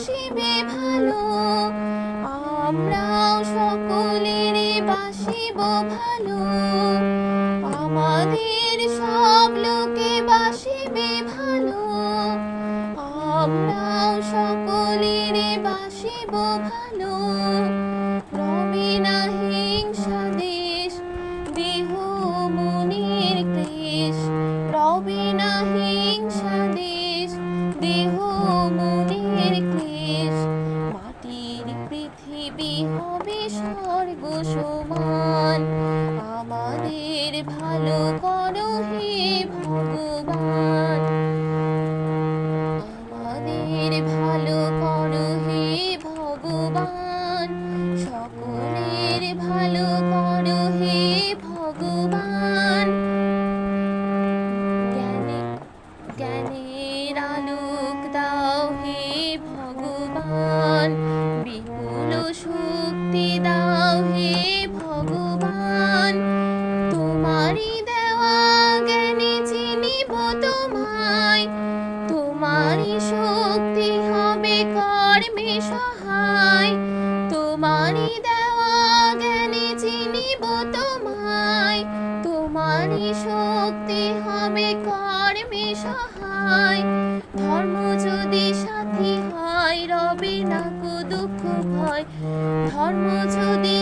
বাসিবে ভালো, আমরাও সকলেরে বাসিব ভালো। আমাদের সব লোকে বাসিবে ভালো, আমরাও সকলেরে বাসিব ভালো। রবে না হিংসা দেশ, দেহ মনের ক্লেশ। রবে না হিংসা দেশ, দেহ মনের ক্লেশ। মাটির পৃথিবী হবে স্বর্গ সমান, আমাদের ভালো করো হে ভগবান। আমাদের ভালো করো হে ভগবান, সকলের ভালো করো হে ভগবান। জ্ঞানের আলোক দাও হে ভগবান, বিপুল শক্তি দাও হে ভগবান। তোমারই দেওয়া জ্ঞানে চিনিব তোমায়, তোমারই শক্তি হবে কর্মে সহায়। তোমারই দেওয়া জ্ঞানে চিনিব তোমায়, তোমারই শক্তি হবে কর্মে সহায়। ধর্ম যদি সাথী হয়, রবে না কো দুঃখ ভয়। ধর্ম যদি